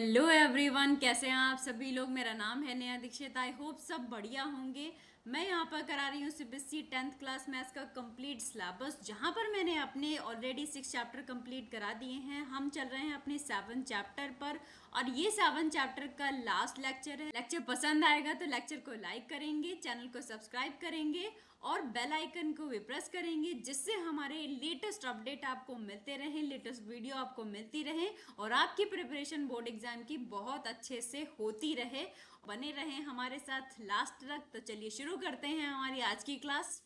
Hello everyone, कैसे हैं आप सभी लोग। मेरा नाम है नेहा दीक्षित। आई होप सब बढ़िया होंगे। मैं यहाँ पर करा रही हूँ सीबीएसई 10th क्लास मैथ्स का कंप्लीट सिलेबस, जहाँ पर मैंने अपने ऑलरेडी 6 चैप्टर कंप्लीट करा दिए हैं। हम चल रहे हैं अपने 7 चैप्टर पर और ये 7 चैप्टर का लास्ट लेक्चर है। लेक्चर पसंद आएगा तो लेक्चर को लाइक करेंगे, चैनल को सब्सक्राइब करेंगे और बेल आइकन को भी प्रेस करेंगे, जिससे हमारे लेटेस्ट अपडेट आपको मिलते रहें, लेटेस्ट वीडियो आपको मिलती रहे और आपकी प्रिपरेशन बोर्ड एग्जाम की बहुत अच्छे से होती रहे। बने रहें हमारे साथ लास्ट तक। तो चलिए शुरू करते हैं हमारी आज की क्लास।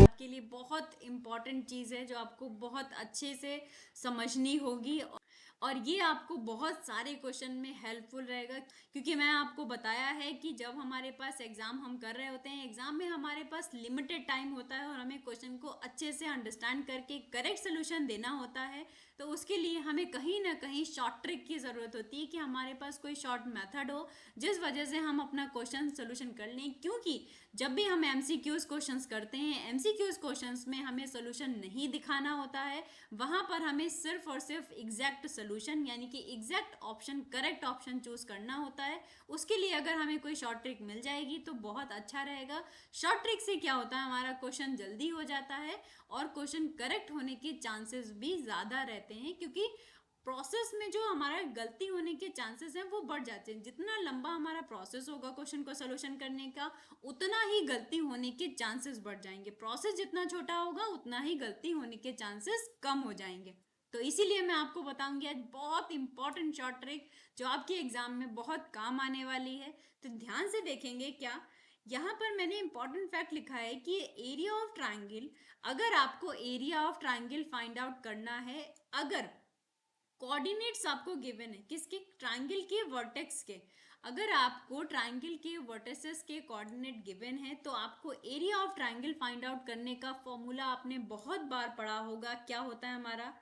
आपके लिए बहुत इम्पॉर्टेंट चीज़ है जो आपको बहुत अच्छे से समझनी होगी और ये आपको बहुत सारे क्वेश्चन में हेल्पफुल रहेगा, क्योंकि मैं आपको बताया है कि जब हमारे पास एग्जाम हम कर रहे होते हैं, एग्जाम में हमारे पास लिमिटेड टाइम होता है और हमें क्वेश्चन को अच्छे से अंडरस्टैंड करके करेक्ट सोल्यूशन देना होता है। तो उसके लिए हमें कहीं ना कहीं शॉर्ट ट्रिक की ज़रूरत होती है कि हमारे पास कोई शॉर्ट मेथड हो जिस वजह से हम अपना क्वेश्चन सोल्यूशन कर लें। क्योंकि जब भी हम एमसीक्यूज क्वेश्चंस करते हैं, एमसीक्यूज क्वेश्चंस में हमें सोल्यूशन नहीं दिखाना होता है, वहां पर हमें सिर्फ और सिर्फ एग्जैक्ट सोल्यूशन यानी कि exact option, correct option choose करना होता है। उसके लिए अगर हमें कोई शॉर्ट ट्रिक मिल जाएगी तो बहुत अच्छा रहेगा। शॉर्ट ट्रिक से क्या होता है, हमारा क्वेश्चन जल्दी हो जाता है और क्वेश्चन करेक्ट होने के चांसेस भी ज़्यादा रहते हैं, क्योंकि प्रोसेस में जो हमारा गलती होने के चांसेस हैं वो बढ़ जाते हैं। जितना लंबा हमारा प्रोसेस होगा क्वेश्चन को सोल्यूशन करने का, उतना ही गलती होने के चांसेस बढ़ जाएंगे। प्रोसेस जितना छोटा होगा उतना ही गलती होने के चांसेस कम हो जाएंगे। तो इसीलिए मैं आपको बताऊंगी आज बहुत इंपॉर्टेंट शॉर्ट ट्रिक जो आपके एग्जाम में बहुत काम आने वाली है। तो ध्यान से देखेंगे। क्या यहाँ पर मैंने इंपॉर्टेंट फैक्ट लिखा है कि एरिया ऑफ ट्राइंगल, अगर आपको area of triangle find out करना है, अगर कोऑर्डिनेट्स आपको गिवन है किसके, ट्राइंगल के वर्टेक्स के, अगर आपको ट्राइंगल के वर्टेसेस के कोऑर्डिनेट गिवन है तो आपको area of triangle find out करने का फॉर्मूला आपने बहुत बार पढ़ा होगा। क्या होता है हमारा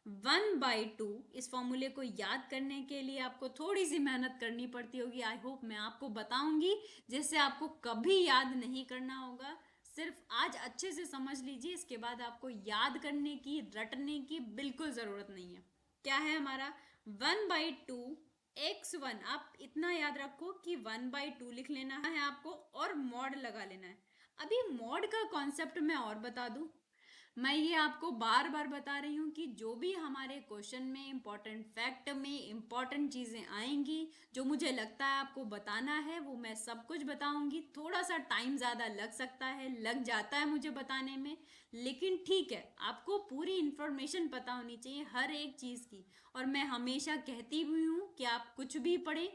1/2। इस फॉर्मूले को याद करने के लिए आपको थोड़ी सी मेहनत करनी पड़ती होगी। आई होप मैं आपको बताऊंगी जिससे आपको कभी याद नहीं करना होगा। सिर्फ आज अच्छे से समझ लीजिए, इसके बाद आपको याद करने की, रटने की बिल्कुल ज़रूरत नहीं है। क्या है हमारा 1/2 x1। आप इतना याद रखो कि 1/2 लिख लेना है आपको और मॉड लगा लेना है। अभी मॉड का कॉन्सेप्ट मैं और बता दूं। मैं ये आपको बार बार बता रही हूँ कि जो भी हमारे क्वेश्चन में इंपॉर्टेंट फैक्ट में इंपॉर्टेंट चीज़ें आएंगी, जो मुझे लगता है आपको बताना है, वो मैं सब कुछ बताऊंगी। थोड़ा सा टाइम ज़्यादा लग सकता है, लग जाता है मुझे बताने में, लेकिन ठीक है, आपको पूरी इन्फॉर्मेशन पता होनी चाहिए हर एक चीज़ की। और मैं हमेशा कहती भी हूँ कि आप कुछ भी पढ़ें,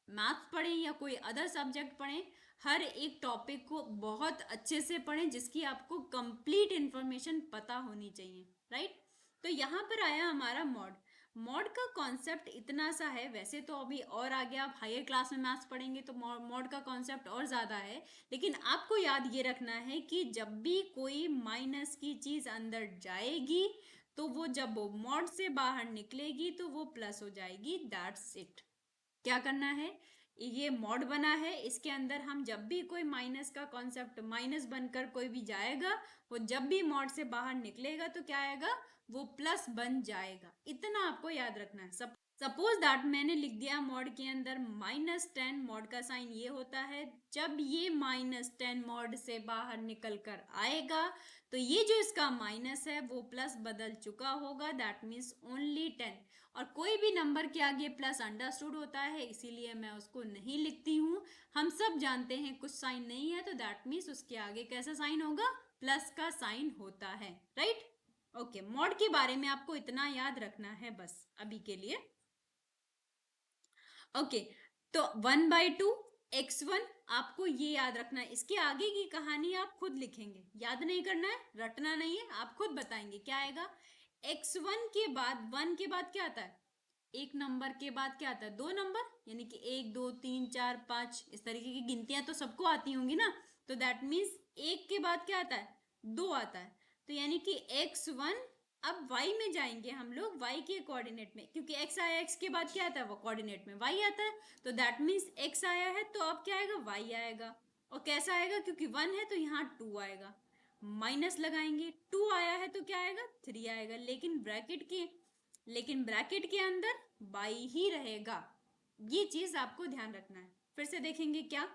मैथ्स पढ़ें या कोई अदर सब्जेक्ट पढ़ें, हर एक टॉपिक को बहुत अच्छे से पढ़ें जिसकी आपको कंप्लीट इन्फॉर्मेशन पता होनी चाहिए। राइट। तो यहाँ पर आया हमारा मॉड। मॉड का कॉन्सेप्ट इतना सा है, वैसे तो अभी और आगे आप हायर क्लास में मैथ्स पढ़ेंगे तो मॉड का कॉन्सेप्ट और ज़्यादा है, लेकिन आपको याद ये रखना है कि जब भी कोई माइनस की चीज़ अंदर जाएगी तो वो जब वो मॉड से बाहर निकलेगी तो वो प्लस हो जाएगी। That's it. क्या करना है, ये मॉड बना है, इसके अंदर हम जब भी कोई माइनस का कॉन्सेप्ट, माइनस बनकर कोई भी जाएगा, वो जब भी मॉड से बाहर निकलेगा तो क्या आएगा, वो प्लस बन जाएगा। इतना आपको याद रखना है। सपोज दैट मैंने लिख दिया मॉड के अंदर -10, मॉड का साइन ये होता है, जब ये -10 मॉड से बाहर निकल कर आएगा तो ये जो इसका माइनस है वो प्लस बदल चुका होगा। That means only 10। और कोई भी नंबर के आगे प्लस अंडरस्टूड होता है, इसीलिए मैं उसको नहीं लिखती हूँ। हम सब जानते हैं कुछ साइन नहीं है तो दैट मीन्स उसके आगे कैसा साइन होगा, प्लस का साइन होता है। राइट। ओके, मॉड के बारे में आपको इतना याद रखना है बस अभी के लिए। ओके, तो 1/2 x1 आपको ये याद रखना है। इसके आगे की कहानी आप खुद लिखेंगे, याद नहीं करना है, रटना नहीं है, आप खुद बताएंगे क्या आएगा। x1 के बाद 1 के बाद क्या आता है, एक नंबर के बाद क्या आता है, दो नंबर, यानी कि 1 2 3 4 5, इस तरीके की गिनतियां तो सबको आती होंगी ना। तो दैट मीन्स एक के बाद क्या आता है, दो आता है। तो यानी कि x1, अब y में जाएंगे हम लोग, y के कोऑर्डिनेट में, क्योंकि x आया, x के बाद क्या आता है, वो कोऑर्डिनेट में y आता है। तो दैट मीन्स x आया है तो अब क्या आएगा, y आएगा। और कैसा आएगा, क्योंकि 1 है तो यहाँ 2 आएगा। माइनस लगाएंगे, 2 आया है तो क्या आएगा, 3 आएगा, लेकिन ब्रैकेट के अंदर y ही रहेगा। ये चीज आपको ध्यान रखना है। फिर से देखेंगे क्या,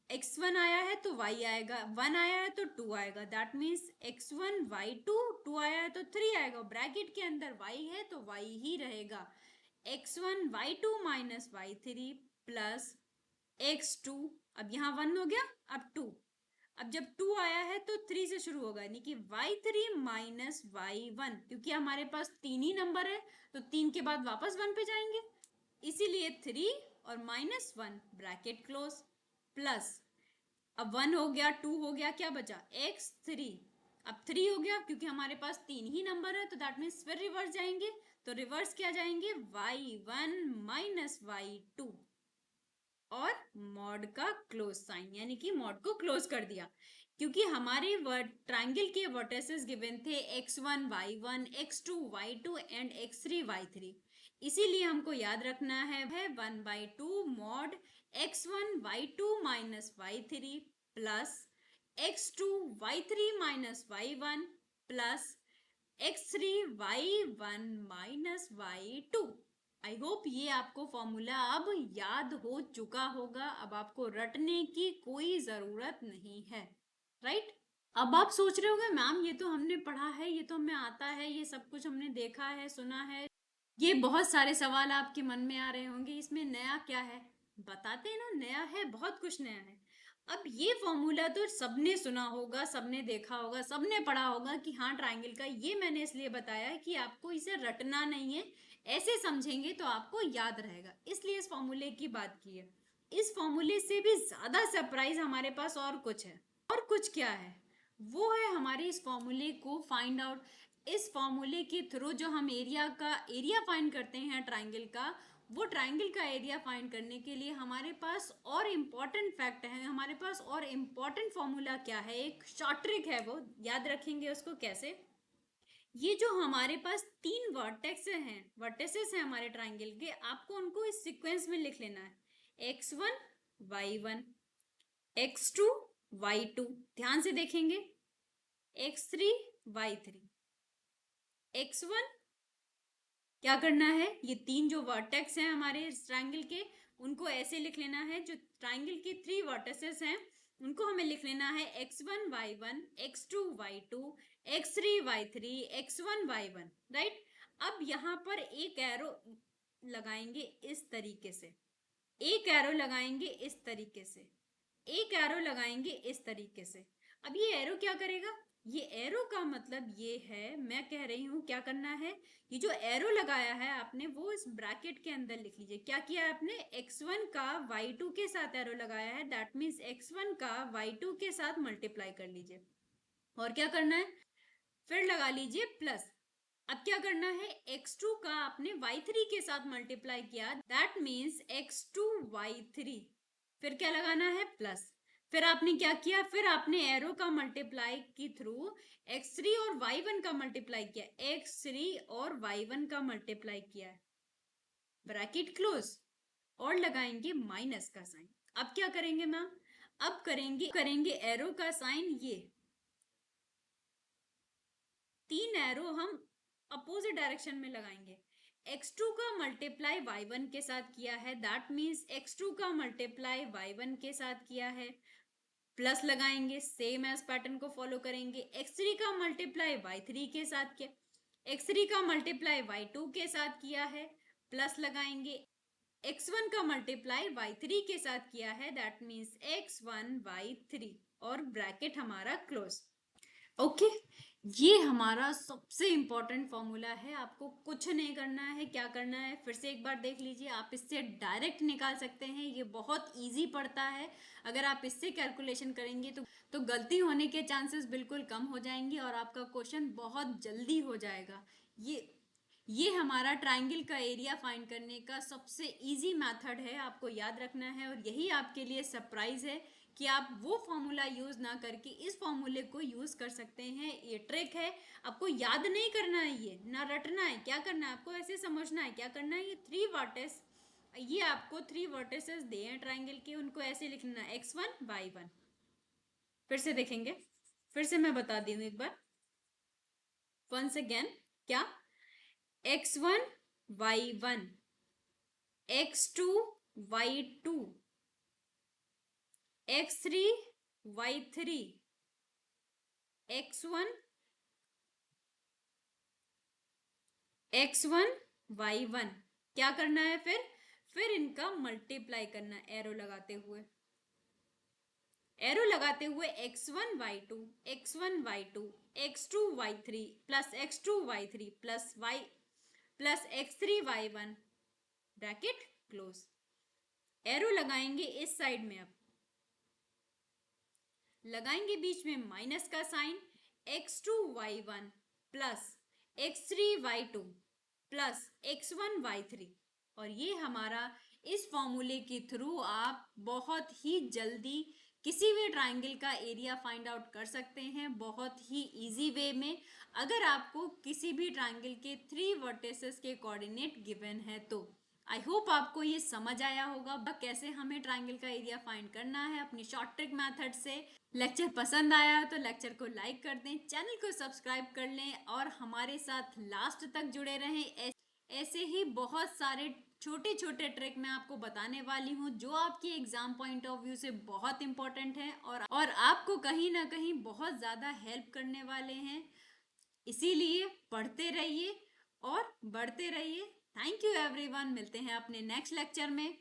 x1 आया है तो y आएगा, 1 आया है तो 2 आएगा, दैट मीन्स x1 y2, 2 आया है तो 3 आएगा, ब्रैकेट के अंदर y है तो y ही रहेगा। x1 y2 minus y3 plus x2, अब यहाँ 1 हो गया, अब 2, अब जब 2 आया है तो 3 से शुरू होगा, यानी कि y3 माइनस y1, क्योंकि हमारे पास 3 ही नंबर है तो 3 के बाद वापस 1 पे जाएंगे, इसीलिए 3 और -1 ब्रैकेट क्लोज, प्लस अब 1 हो गया, 2 हो गया, क्या बचा x3, अब 3 हो गया, क्योंकि हमारे पास 3 ही नंबर है तो दैट मीन्स फिर रिवर्स जाएंगे, तो रिवर्स क्या जाएंगे, y1 माइनस y2 और मॉड का क्लोज साइन, यानी कि मॉड को क्लोज कर दिया, क्योंकि हमारे ट्रायंगल के वर्टिसेस गिवन थे x1 y1, x2 y2 and x3 y3, इसीलिए हमको याद रखना है 1/2 mod x1 y2 minus y3 plus x2 y3 minus y1 plus x3 y1 minus y2। I hope ये आपको फॉर्मूला अब याद हो चुका होगा, अब आपको रटने की कोई जरूरत नहीं है, राइट। अब आप सोच रहे होंगे मैम ये तो हमने पढ़ा है, ये तो हमें आता है, ये सब कुछ हमने देखा है, सुना है, ये बहुत सारे सवाल आपके मन में आ रहे होंगे, इसमें नया क्या है, बताते हैं ना, नया है, बहुत कुछ नया है। अब ये फॉर्मूला तो सबने सुना होगा, सबने देखा होगा, सबने पढ़ा होगा कि हाँ ट्रायंगल का, ये मैंने इसलिए बताया है कि आपको इसे रटना नहीं है, ऐसे समझेंगे तो आपको याद रहेगा, इसलिए इस फॉर्मूले की बात की है। इस फॉर्मूले से भी ज्यादा सरप्राइज हमारे पास और कुछ है, और कुछ क्या है, वो है हमारे इस फॉर्मूले को फाइंड आउट, इस फॉर्मूले के थ्रू जो हम एरिया फाइंड करते हैं ट्राइंगल का, वो ट्राइंगल का एरिया फाइंड करने के लिए हमारे पास और इम्पॉर्टेंट फैक्ट है, हमारे पास और इम्पॉर्टेंट फॉर्मूला क्या है, एक शॉर्ट ट्रिक है, वो याद रखेंगे उसको कैसे। ये जो हमारे पास 3 वर्टेक्सेस हैं हमारे ट्राइंगल के, आपको उनको इस सीक्वेंस में लिख लेना है, x1 y1, x2 y2, ध्यान से देखेंगे, x3 y3, x1, क्या करना है, ये 3 जो वर्टेक्स हैं हमारे ट्राइंगल के, उनको ऐसे लिख लेना है, जो ट्राइंगल के 3 वर्टेक्सेस हैं उनको हमें लिख लेना है x1 y1, x2 y2, x3 y3, x1 y1, right. अब यहाँ पर एक एरो लगाएंगे इस तरीके से, एक एरो लगाएंगे इस तरीके से, एक एरो लगाएंगे इस तरीके से। अब ये एरो क्या करेगा, ये एरो का मतलब ये है, मैं कह रही हूं क्या करना है, ये जो एरो लगाया है आपने वो इस ब्रैकेट के अंदर लिख लीजिए, क्या किया है आपने, x1 का y2 के साथ एरो लगाया है, दैट मीन्स x1 का y2 के साथ मल्टीप्लाई कर लीजिए, और क्या करना है, फिर लगा लीजिए प्लस। अब क्या करना है, x2 का आपने y3 के साथ मल्टीप्लाई किया, दैट मीन्स x2 y3, फिर क्या लगाना है, प्लस। फिर आपने क्या किया, फिर आपने एरो का मल्टीप्लाई के थ्रू x3 और y1 का मल्टीप्लाई किया, x3 और y1 का मल्टीप्लाई किया है, ब्रैकेट क्लोज, और लगाएंगे माइनस का साइन। अब क्या करेंगे मैम, अब करेंगे एरो का साइन, ये 3 एरो हम अपोजिट डायरेक्शन में लगाएंगे, x2 का मल्टीप्लाई y1 के साथ किया है, दैट मीन्स x2 का मल्टीप्लाई y1 के साथ किया है, प्लस लगाएंगे, सेम एज पैटर्न को फॉलो करेंगे, x3 का मल्टीप्लाई y3 के साथ किया, x3 का मल्टीप्लाई y2 के साथ किया है, प्लस लगाएंगे, x1 का मल्टीप्लाई y3 के साथ किया है, दैट मीन्स x1 y3, और ब्रैकेट हमारा क्लोज। ओके, ये हमारा सबसे इंपॉर्टेंट फॉर्मूला है, आपको कुछ नहीं करना है, क्या करना है फिर से एक बार देख लीजिए, आप इससे डायरेक्ट निकाल सकते हैं, ये बहुत इजी पड़ता है, अगर आप इससे कैलकुलेशन करेंगे तो गलती होने के चांसेस बिल्कुल कम हो जाएंगे और आपका क्वेश्चन बहुत जल्दी हो जाएगा। ये हमारा ट्राइंगल का एरिया फाइंड करने का सबसे इजी मेथड है, आपको याद रखना है, और यही आपके लिए सरप्राइज है कि आप वो फॉर्मूला यूज ना करके इस फॉर्मूले को यूज कर सकते हैं, ये ट्रिक है, आपको याद नहीं करना है, ये ना रटना है, क्या करना है आपको ऐसे समझना है, क्या करना है, ये 3 वर्टेक्स, ये आपको 3 वर्टेसेस दिए हैं ट्राइंगल के, उनको ऐसे लिखना है x1 y1, फिर से देखेंगे, फिर से मैं बता दी हूँ एक बार वंस अगेन। क्या? x1 y1, x2 y2, x3 y3, x1 x1 y1। क्या करना है फिर इनका मल्टीप्लाई करना है एरो लगाते हुए, एरो लगाते हुए x1 y2, x1 y2, x2 y3 plus x2 y3 plus y plus x3 y1, bracket close. Arrow लगाएंगे इस साइड में, अब लगाएंगे बीच में माइनस का sign, x2 y1 plus x3 y2 plus x1 y3। और ये हमारा इस फॉर्मूले के थ्रू आप बहुत ही जल्दी किसी भी ट्राइंगल का एरिया फाइंड आउट कर सकते हैं, बहुत ही इजी वे में। अगर आपको किसी भी ट्राइंगल के 3 वर्टिसेस के कोऑर्डिनेट गिवन है तो आई होप आपको ये समझ आया होगा कैसे हमें ट्राइंगल का एरिया फाइंड करना है अपनी शॉर्ट ट्रिक मेथड से। लेक्चर पसंद आया तो लेक्चर को लाइक कर दें, चैनल को सब्सक्राइब कर लें और हमारे साथ लास्ट तक जुड़े रहें। ऐसे ही बहुत सारे छोटे छोटे ट्रिक मैं आपको बताने वाली हूँ जो आपकी एग्जाम पॉइंट ऑफ व्यू से बहुत इंपॉर्टेंट है और आपको कहीं ना कहीं बहुत ज़्यादा हेल्प करने वाले हैं। इसीलिए पढ़ते रहिए और बढ़ते रहिए। थैंक यू एवरीवन, मिलते हैं अपने नेक्स्ट लेक्चर में।